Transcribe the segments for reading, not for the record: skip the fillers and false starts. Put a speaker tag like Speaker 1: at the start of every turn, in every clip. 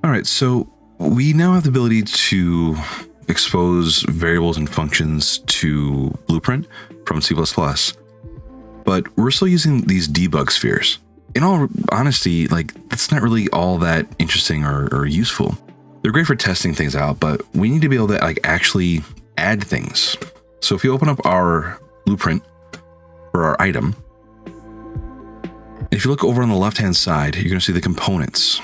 Speaker 1: All right, so we now have the ability to expose variables and functions to Blueprint from C++, but we're still using these debug spheres. In all honesty, like, that's not really all that interesting or useful. They're great for testing things out, but we need to be able to like actually add things. So if you open up our blueprint for our item, if you look over on the left-hand side, you're going to see the components.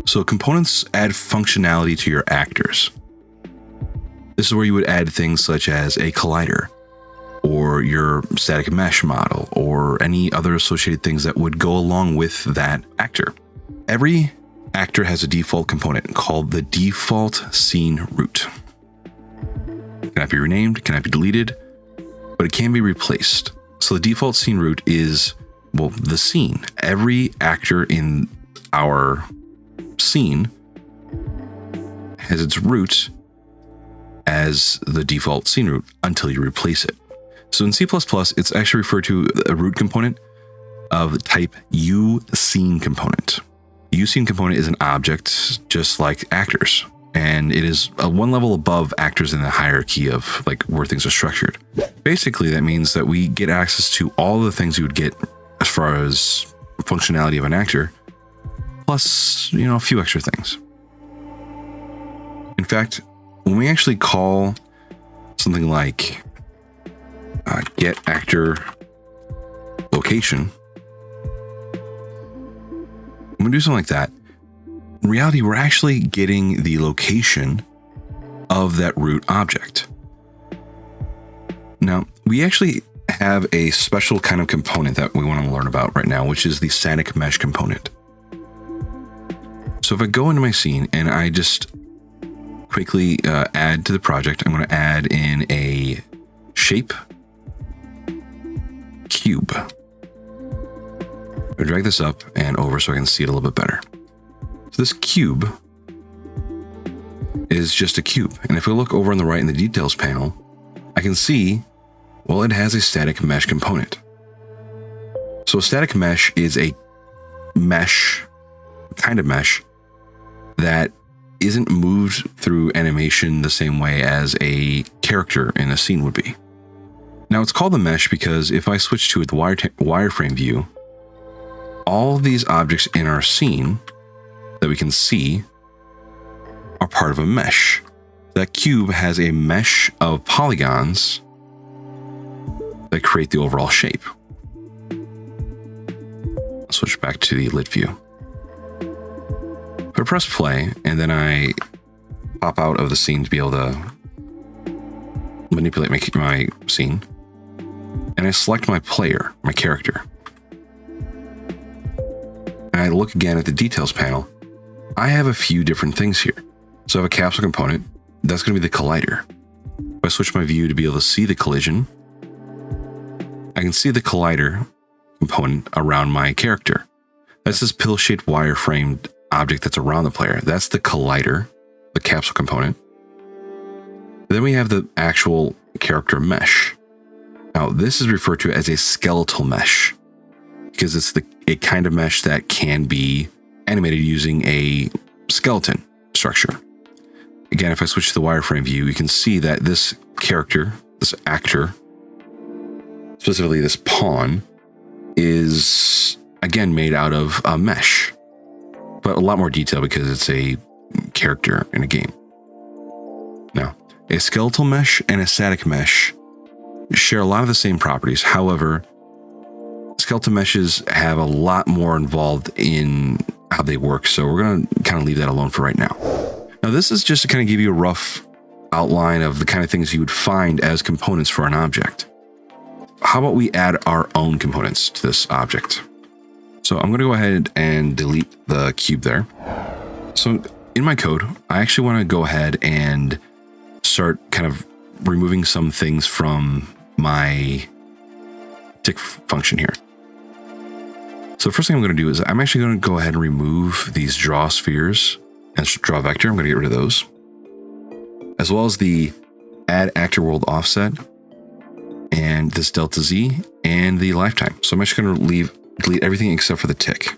Speaker 1: So components add functionality to your actors. This is where you would add things such as a collider, or your static mesh model, or any other associated things that would go along with that actor. Every actor has a default component called the default scene root. It cannot be renamed, cannot be deleted, but it can be replaced. So the default scene root is, well, the scene. Every actor in our scene has its root as the default scene root until you replace it. So in C++, it's actually referred to a root component of type uScene component. uScene component is an object just like actors, and it is one level above actors in the hierarchy of like where things are structured. Basically, that means that we get access to all the things you would get as far as functionality of an actor, plus, a few extra things. In fact, when we actually call something like get actor location, when we do something like that, in reality, we're actually getting the location of that root object. Now, we actually have a special kind of component that we want to learn about right now, which is the static mesh component. So if I go into my scene and I just quickly add to the project, I'm going to add in a shape cube. I drag this up and over so I can see it a little bit better. So this cube is just a cube. And if we look over on the right in the details panel, I can see, well, it has a static mesh component. So a static mesh is a mesh, kind of mesh, that isn't moved through animation the same way as a character in a scene would be. Now it's called the mesh because if I switch to the wireframe view, all of these objects in our scene that we can see are part of a mesh. That cube has a mesh of polygons that create the overall shape. I'll switch back to the lit view. If I press play and then I pop out of the scene to be able to manipulate my scene, and I select my player, my character, and I look again at the details panel, I have a few different things here. So I have a capsule component, that's going to be the collider. If I switch my view to be able to see the collision, I can see the collider component around my character. That's this pill-shaped wireframed object that's around the player. That's the collider, the capsule component. Then we have the actual character mesh. Now, this is referred to as a skeletal mesh because it's a kind of mesh that can be animated using a skeleton structure. Again, if I switch to the wireframe view, you can see that this character, this actor, specifically this pawn, is again made out of a mesh, but a lot more detail because it's a character in a game. Now, a skeletal mesh and a static mesh share a lot of the same properties. However, skeletal meshes have a lot more involved in how they work, so we're going to kind of leave that alone for right now. Now, this is just to kind of give you a rough outline of the kind of things you would find as components for an object. How about we add our own components to this object? So I'm going to go ahead and delete the cube there. So in my code, I actually want to go ahead and start kind of removing some things from my tick function here. So the first thing I'm going to do is I'm actually going to go ahead and remove these draw spheres and draw vector. I'm going to get rid of those, as well as the add actor world offset and this delta Z and the lifetime. So I'm actually going to delete everything except for the tick.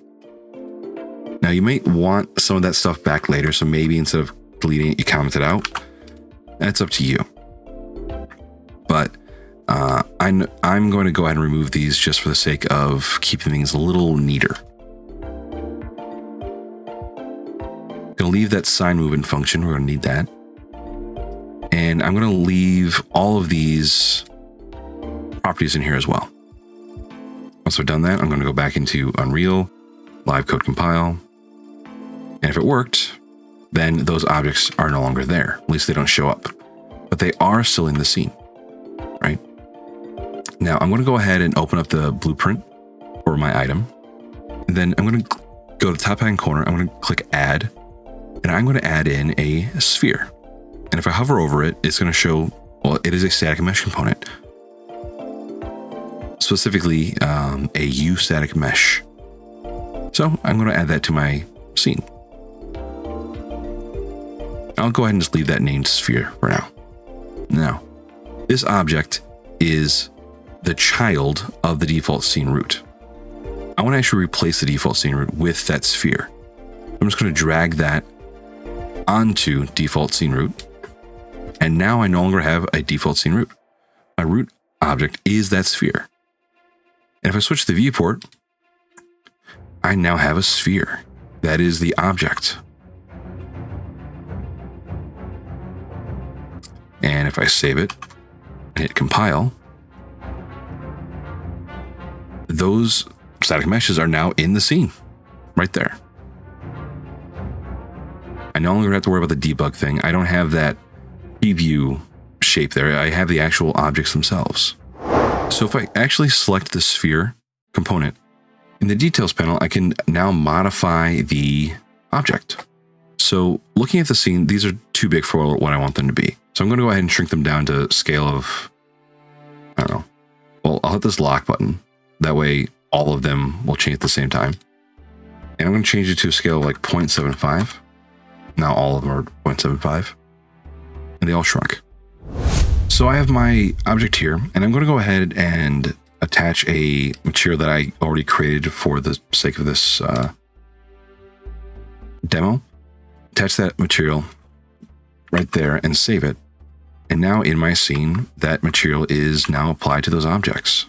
Speaker 1: Now you might want some of that stuff back later, so maybe instead of deleting it, you comment it out. That's up to you. But I'm going to go ahead and remove these just for the sake of keeping things a little neater. Going to leave that sign movement function. We're going to need that. And I'm going to leave all of these properties in here as well. Once I've done that, I'm going to go back into Unreal, live code compile. And if it worked, then those objects are no longer there. At least they don't show up, but they are still in the scene, right? Now I'm going to go ahead and open up the blueprint for my item. And then I'm going to go to the top hand corner. I'm going to click add, and I'm going to add in a sphere. And if I hover over it, it's going to show, well, it is a static mesh component, specifically a U static mesh. So I'm going to add that to my scene. I'll go ahead and just leave that named sphere for now. Now, this object is the child of the default scene root. I want to actually replace the default scene root with that sphere. I'm just going to drag that onto default scene root. And now I no longer have a default scene root. My root object is that sphere. And if I switch the viewport, I now have a sphere. That is the object. And if I save it and hit compile, those static meshes are now in the scene right there. I no longer have to worry about the debug thing. I don't have that preview shape there. I have the actual objects themselves. So if I actually select the sphere component in the details panel, I can now modify the object. So looking at the scene, these are too big for what I want them to be. So I'm going to go ahead and shrink them down to scale of, I don't know. Well, I'll hit this lock button. That way all of them will change at the same time. And I'm going to change it to a scale of like 0.75. Now all of them are 0.75. And they all shrunk. So I have my object here, and I'm going to go ahead and attach a material that I already created for the sake of this demo. Attach that material right there and save it. And now in my scene, that material is now applied to those objects.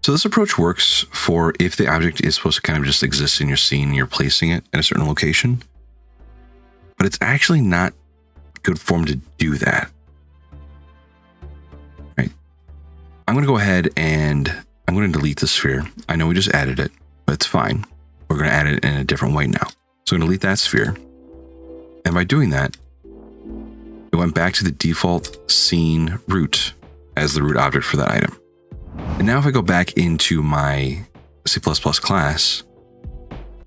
Speaker 1: So this approach works for if the object is supposed to kind of just exist in your scene and you're placing it in a certain location. But it's actually not good form to do that. Right? I'm going to go ahead and I'm going to delete the sphere. I know we just added it, but it's fine. We're going to add it in a different way now. So I'm going to delete that sphere. And by doing that, it went back to the default scene root as the root object for that item. And now if I go back into my C++ class,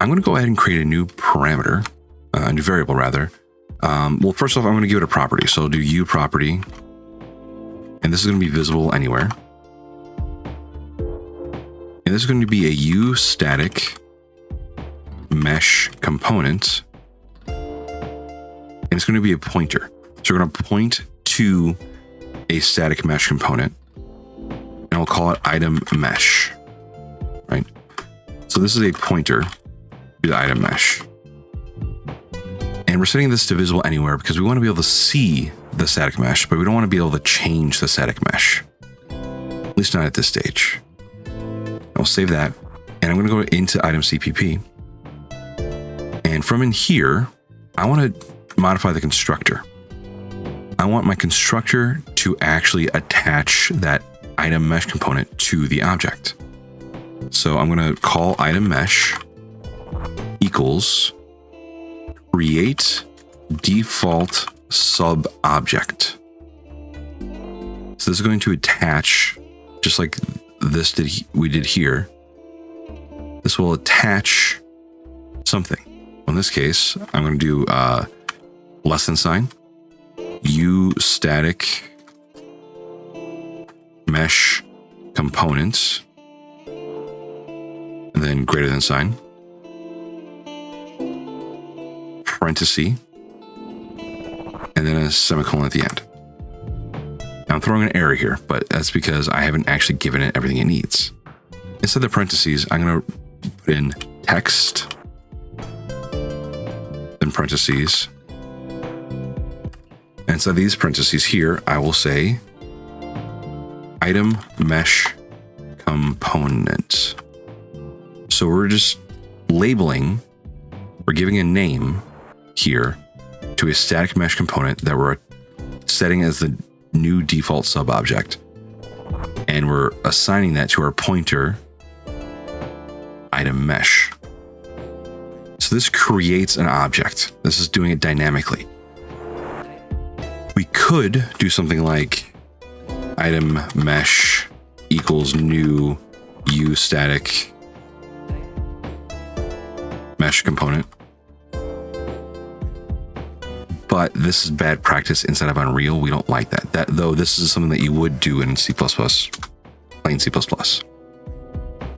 Speaker 1: I'm going to go ahead and create a new parameter, a new variable rather. Well, first off, I'm going to give it a property. So I'll do U property, and this is going to be visible anywhere. And this is going to be a U static mesh component. And it's going to be a pointer. So we're going to point to a static mesh component, and we'll call it item mesh, right? So this is a pointer to the item mesh. And we're setting this to visible anywhere because we want to be able to see the static mesh, but we don't want to be able to change the static mesh, at least not at this stage. I'll save that. And I'm going to go into item CPP. And from in here, I want to modify the constructor. I want my constructor to actually attach that item mesh component to the object. So I'm going to call item mesh equals create default sub object. So this is going to attach, just like this we did here. This will attach something. In this case, I'm going to do less than sign, U static mesh components, and then greater than sign, parenthesis, and then a semicolon at the end. Now I'm throwing an error here, but that's because I haven't actually given it everything it needs. Instead of the parentheses, I'm going to put in text open parentheses. And inside these parentheses here, I will say item mesh component. So we're just labeling, we're giving a name here to a static mesh component that we're setting as the new default sub-object. And we're assigning that to our pointer item mesh. So this creates an object. This is doing it dynamically. We could do something like item mesh equals new u static mesh component. But this is bad practice inside of Unreal. We don't like that. Though this is something that you would do in C++, plain C++.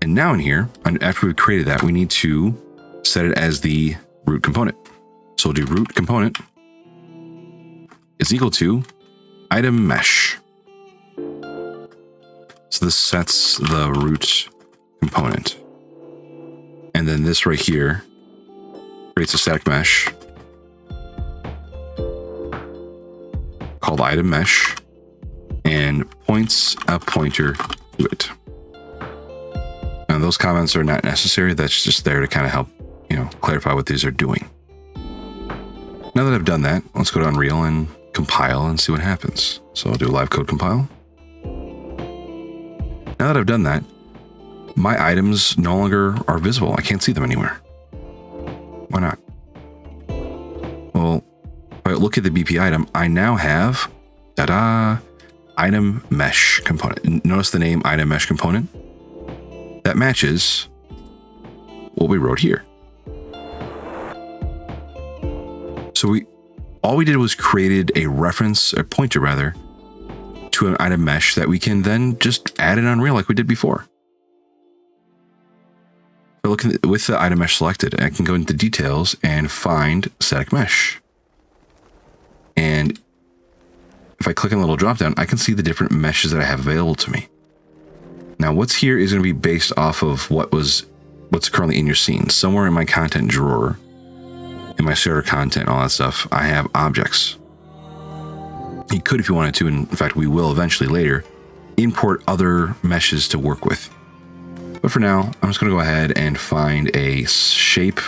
Speaker 1: And now in here, after we've created that, we need to set it as the root component. So we'll do root component is equal to item mesh. So this sets the root component. And then this right here creates a static mesh called item mesh and points a pointer to it. Now those comments are not necessary. That's just there to kind of help, clarify what these are doing. Now that I've done that, let's go to Unreal and compile and see what happens. So I'll do a live code compile. Now that I've done that, my items no longer are visible. I can't see them anywhere. Why not? Well, if I look at the BP item, I now have, item mesh component. Notice the name item mesh component. That matches what we wrote here. So all we did was created a pointer rather, to an item mesh that we can then just add in Unreal like we did before. So looking with the item mesh selected, I can go into details and find static mesh. And if I click on the little drop down, I can see the different meshes that I have available to me. Now what's here is going to be based off of what's currently in your scene. Somewhere in my content drawer, in my starter content, all that stuff, I have objects. You could, if you wanted to, and in fact we will eventually later, import other meshes to work with. But for now, I'm just going to go ahead and find a shape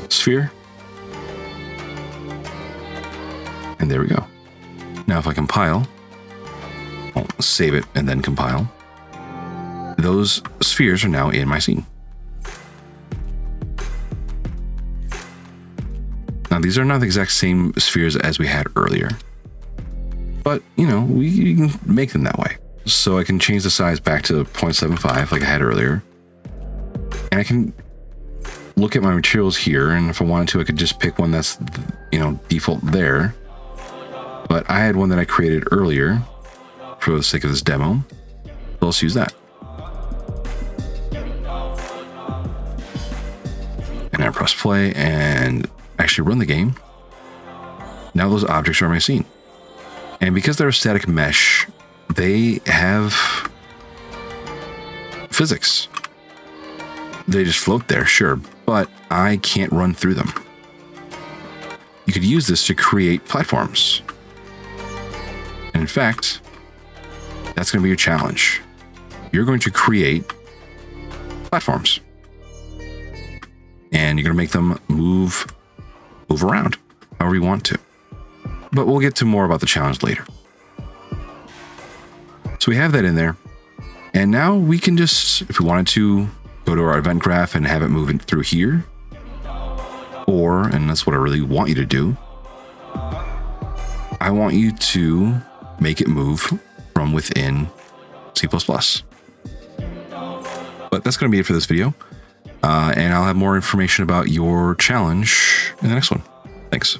Speaker 1: sphere. And there we go. Now if I compile, I'll save it and then compile, those spheres are now in my scene. Now these are not the exact same spheres as we had earlier, but we can make them that way. So I can change the size back to 0.75 like I had earlier. And I can look at my materials here, and if I wanted to, I could just pick one that's, default there. But I had one that I created earlier for the sake of this demo. So let's use that. And I press play and actually run the game. Now those objects are in my scene. And because they're a static mesh, they have physics. They just float there, sure, but I can't run through them. You could use this to create platforms. And in fact, that's going to be your challenge. You're going to create platforms. And you're going to make them move around however you want to. But we'll get to more about the challenge later. So we have that in there. And now we can just, if we wanted to, go to our event graph and have it move through here. Or, and that's what I really want you to do, I want you to make it move from within C++. But that's going to be it for this video. And I'll have more information about your challenge in the next one. Thanks.